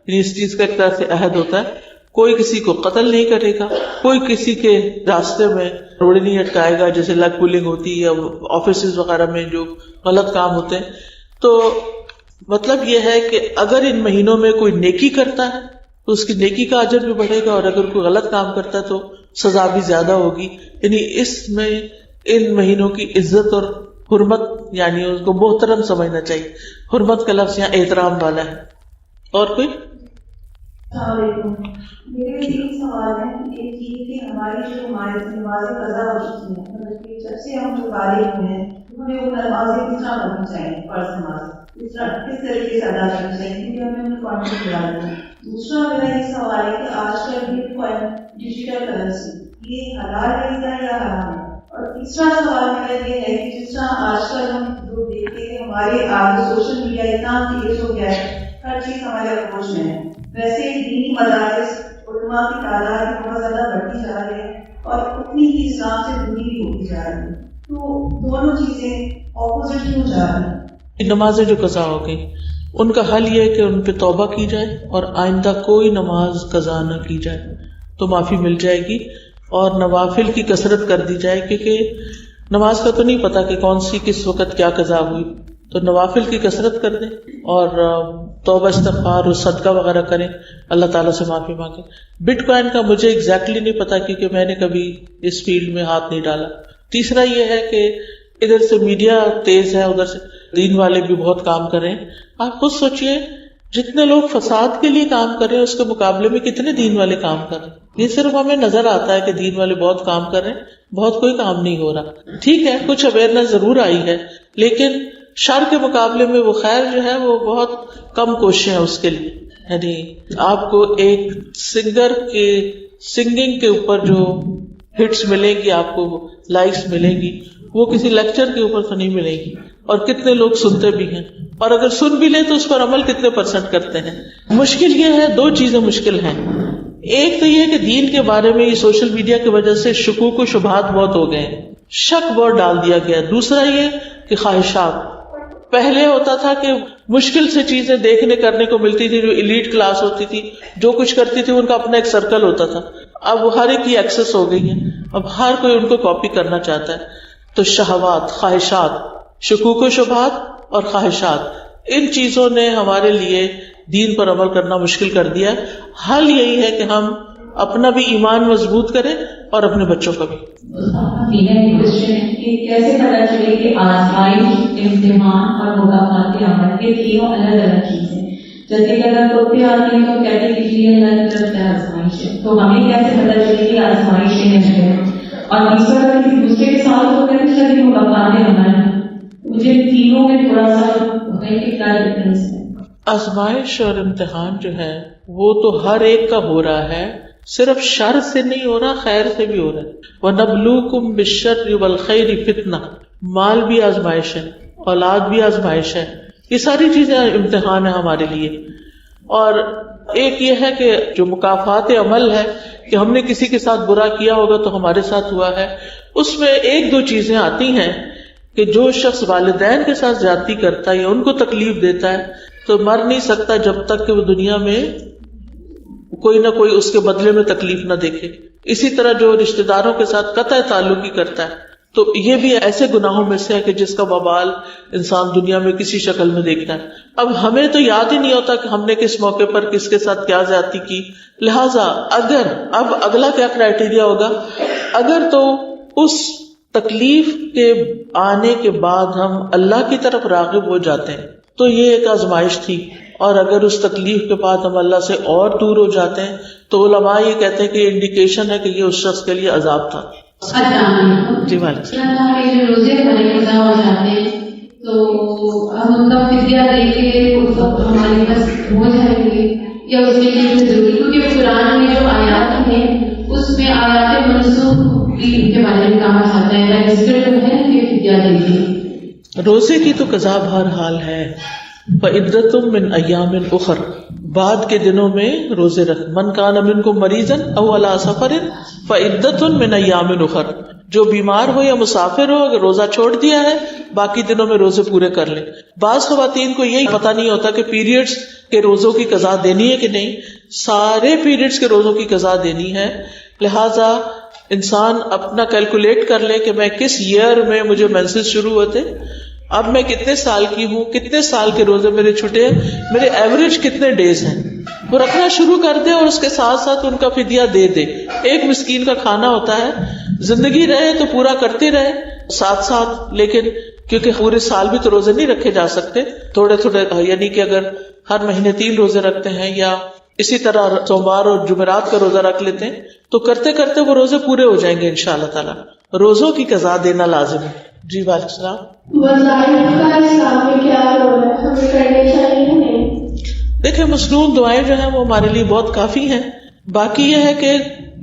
یعنی اس چیز کا ایک طرح سے عہد ہوتا ہے، کوئی کسی کو قتل نہیں کرے گا، کوئی کسی کے راستے میں روڑے نہیں اٹکائے گا، جیسے لیگ پولنگ ہوتی ہے یا آفیسز وغیرہ میں جو غلط کام ہوتے ہیں۔ تو مطلب یہ ہے کہ اگر ان مہینوں میں کوئی نیکی کرتا ہے تو اس کی نیکی کا اجر بھی بڑھے گا، اور اگر کوئی غلط کام کرتا ہے تو سزا بھی زیادہ ہوگی۔ یعنی اس میں ان مہینوں کی عزت اور حرمت، یعنی اس کو محترم سمجھنا چاہیے۔ حرمت کا لفظ یہاں احترام والا ہے۔ اور کوئی؟ السلام علیکم۔ میرے ایک سوال ہے کہ ایک چیز کہ ہماری جو نمازیں قضا ہو چکی ہیں، مطلب کہ جب سے ہم جو بالغ ہوئے ہیں ہمیں وہ نمازیں کس طرح پڑھنی چاہیے، فرض نماز کس طریقے سے ادا کرنی چاہیے، کیونکہ ہمیں ان کو کانٹیکٹ کرانی ہے۔ دوسرا میرا یہ سوال ہے کہ آج کل بٹ کوائن ڈیجیٹل کرنسی یہ حلال ہے یا حرام ہے؟ اور تیسرا سوال میرا یہ ہے کہ جس طرح آج کل ہم جو دیکھتے ہیں ہمارے آگے سوشل میڈیا اتنا تیز ہو گیا ہے، ہر چیز ہمارے اپروچ میں ہے، ویسے دینی مدارس علماء کی تعداد بھی بہت زیادہ بڑھتی جا رہی ہے اور اتنی ہی اسلام سے دوری بھی ہوتی جا رہی ہے، تو دونوں چیزیں اپوزٹ کیوں جا رہی ہیں؟ نمازیں جو قضا ہو گئی ان کا حل یہ ہے کہ ان پہ توبہ کی جائے اور آئندہ کوئی نماز قضا نہ کی جائے تو معافی مل جائے گی، اور نوافل کی کثرت کر دی جائے، کیونکہ نماز کا تو نہیں پتا کہ کون سی کس وقت کیا قضا ہوئی، تو نوافل کی کثرت کر دیں اور توبہ استغفار اور صدقہ وغیرہ کریں، اللہ تعالیٰ سے معافی مانگیں۔ بٹ کوائن کا مجھے ایگزیکٹلی نہیں پتا کیونکہ میں نے کبھی اس فیلڈ میں ہاتھ نہیں ڈالا۔ تیسرا یہ ہے کہ ادھر سے میڈیا تیز ہے، ادھر سے دین والے بھی بہت کام کریں. آپ خود سوچئے جتنے لوگ فساد کے لیے کام کر رہے ہیں اس کے مقابلے میں کتنے دین والے کام کر رہے ہیں. یہ صرف ہمیں نظر آتا ہے کہ دین والے بہت کام کر رہے ہیں, بہت کوئی کام نہیں ہو رہا. ٹھیک ہے, کچھ اویئرنیس ضرور آئی ہے, لیکن شر کے مقابلے میں وہ خیر جو ہے وہ بہت کم کوششیں ہیں اس کے لیے. یعنی آپ کو ایک سنگر کے سنگنگ کے اوپر جو ہٹس ملیں گی, آپ کو لائکس ملیں گی, وہ کسی لیکچر کے اوپر تو نہیں ملے گی. اور کتنے لوگ سنتے بھی ہیں, اور اگر سن بھی لیں تو اس پر عمل کتنے % کرتے ہیں. مشکل یہ ہے, دو چیزیں مشکل ہیں. ایک تو یہ کہ دین کے بارے میں یہ سوشل میڈیا کی وجہ سے شکوک و شبہات بہت ہو گئے ہیں, شک بہت ڈال دیا گیا. دوسرا یہ کہ خواہشات. پہلے ہوتا تھا کہ مشکل سے چیزیں دیکھنے کرنے کو ملتی تھی, جو ایلیٹ کلاس ہوتی تھی جو کچھ کرتی تھی ان کا اپنا ایک سرکل ہوتا تھا. اب وہ ہر ایک کی ایکسس ہو گئی ہے, اب ہر کوئی ان کو کاپی کرنا چاہتا ہے. تو شہوات, خواہشات, شکوک و شبہات اور خواہشات, ان چیزوں نے ہمارے لیے دین پر عمل کرنا مشکل کر دیا. حل یہی ہے کہ ہم اپنا بھی ایمان مضبوط کریں اور اپنے بچوں کا بھی. کیسے پتا چلے کہ آزمائش, امتحان اور مقامات عمل کے تینوں الگ الگ چیزیں. جیسے کہ اگر توپے آتی ہیں تو کہتے ہیں کہ یہ اللہ کی طرف سے آزمائش ہے, تو ہمیں کیسے پتا چلے کہ آزمائش ہے. اور تیسرا اگر کسی دوسرے کے ساتھ تو کہتے ہیں مقامات عمل ہے. مجھے تینوں میں تھوڑا سا کیا ڈفرینس ہے. آزمائش اور امتحان جو ہے وہ تو ہر ایک کا ہو رہا ہے, صرف شر سے نہیں ہو رہا, خیر سے بھی ہو رہا ہے. وَنَبْلُوكُمْ بِالشَّرِّ وَالْخَيْرِ فِتْنَةً. مال بھی آزمائش ہے, اولاد بھی آزمائش ہے, یہ ساری چیزیں امتحان ہے ہمارے لیے. اور ایک یہ ہے کہ جو مکافات عمل ہے کہ ہم نے کسی کے ساتھ برا کیا ہوگا تو ہمارے ساتھ ہوا ہے, اس میں ایک دو چیزیں آتی ہیں کہ جو شخص والدین کے ساتھ زیادتی کرتا ہے یا ان کو تکلیف دیتا ہے تو مر نہیں سکتا جب تک کہ وہ دنیا میں کوئی نہ کوئی اس کے بدلے میں تکلیف نہ دیکھے. اسی طرح جو رشتہ داروں کے ساتھ قطع تعلقی کرتا ہے تو یہ بھی ایسے گناہوں میں سے ہے کہ جس کا وبال انسان دنیا میں کسی شکل میں دیکھتا ہے. اب ہمیں تو یاد ہی نہیں ہوتا کہ ہم نے کس موقع پر کس کے ساتھ کیا زیادتی کی. لہٰذا اگر اب اگلا کیا کرائیٹیریا ہوگا, اگر تو اس تکلیف کے آنے کے بعد ہم اللہ کی طرف راغب ہو جاتے ہیں تو یہ ایک آزمائش تھی, اور اگر اس تکلیف کے بعد ہم اللہ سے اور دور ہو جاتے ہیں تو علماء یہ کہتے ہیں کہ یہ انڈیکیشن ہے کہ یہ اس شخص کے لیے عذاب تھا. جی روزے ہمارے قضا ہو جاتے ہیں تو ہم ان کا فدیہ دے کے ہمارے پاس ہو جائیں گے یا اس کے لیے ضروری, کیونکہ قرآن میں جو آیات ہیں اس میں آیات منسوخ کے بارے میں کہا جاتا ہے رجسٹرڈ ہے کہ فدیہ دے کے. روزے کی تو قضا بہرحال ہے. فعدۃ من ایام اخر, بعد کے دنوں میں روزے رکھ. من کان منکم مریضا او علی سفر فعدۃ من ایام اخر, جو بیمار ہو یا مسافر ہو اگر روزہ چھوڑ دیا ہے باقی دنوں میں روزے پورے کر لیں. بعض خواتین کو یہی پتہ نہیں ہوتا کہ پیریڈز کے روزوں کی قضا دینی ہے کہ نہیں. سارے پیریڈز کے روزوں کی قضا دینی ہے. لہذا انسان اپنا کیلکولیٹ کر لے کہ میں کس ایئر میں مجھے مینسز شروع ہوتے, اب میں کتنے سال کی ہوں, کتنے سال کے روزے میرے چھٹے ہیں, میرے ایوریج کتنے ڈیز ہیں, وہ رکھنا شروع کر دے اور اس کے ساتھ ساتھ ان کا فدیہ دے دے. ایک مسکین کا کھانا ہوتا ہے, زندگی رہے تو پورا کرتے رہے ساتھ ساتھ, لیکن کیونکہ پورے سال بھی تو روزے نہیں رکھے جا سکتے, تھوڑے تھوڑے, یعنی کہ اگر ہر مہینے 3 روزے رکھتے ہیں یا اسی طرح سوموار اور جمعرات کا روزہ رکھ لیتے ہیں تو کرتے کرتے وہ روزے پورے ہو جائیں گے انشاءاللہ تعالی. روزوں کی قضا دینا لازم ہے. جی وعلیکم السلام. دیکھیں مصنون دعائیں جو ہیں وہ ہمارے لیے بہت کافی ہیں. باقی یہ ہے کہ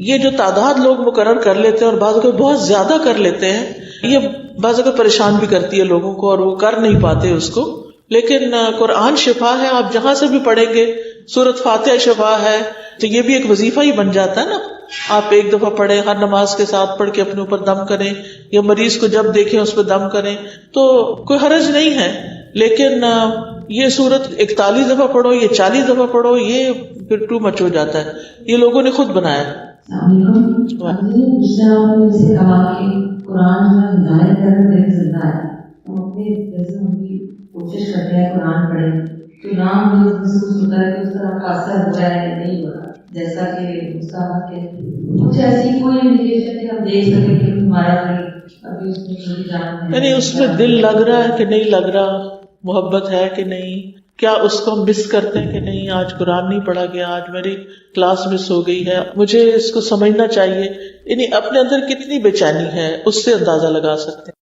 یہ جو تعداد لوگ مقرر کر لیتے ہیں اور بعض کو بہت زیادہ کر لیتے ہیں, یہ بعض کو پریشان بھی کرتی ہے لوگوں کو اور وہ کر نہیں پاتے اس کو. لیکن قرآن شفا ہے, آپ جہاں سے بھی پڑھیں گے. سورۃ فاتحہ شفا ہے, تو یہ بھی ایک وظیفہ ہی بن جاتا ہے نا. آپ ایک دفعہ پڑھیں, ہر نماز کے ساتھ پڑھ کے اپنے اوپر دم کریں, یا مریض کو جب دیکھیں اس پہ دم کریں, تو کوئی حرج نہیں ہے. لیکن یہ سورت 41 دفعہ پڑھو, یہ 40 دفعہ پڑھو, یہ پھر ٹو مچ ہو جاتا ہے. یہ لوگوں نے خود بنایا ہے. کوشش کرتے ہیں قرآن پڑھیں تو نام محسوس ہوتا ہے کہ اس طرح کا اثر ہو رہا ہے نہیں ہو رہا, جیسا کہ مستحب کے کچھ ایسی کوئی انڈیکیشن کہ ہم دیکھ سکیں کہ ہمارا ابھی اس میں چھوٹی جان ہے, یعنی اس میں دل لگ رہا ہے کہ نہیں لگ رہا, محبت ہے کہ نہیں، کیا اس کو مس کرتے ہیں کہ نہیں، آج قرآن نہیں پڑھا گیا، آج میری کلاس مس ہو گئی ہے، مجھے اس کو سمجھنا چاہیے. یعنی اپنے اندر کتنی بے چینی ہے اس سے اندازہ لگا سکتے ہیں.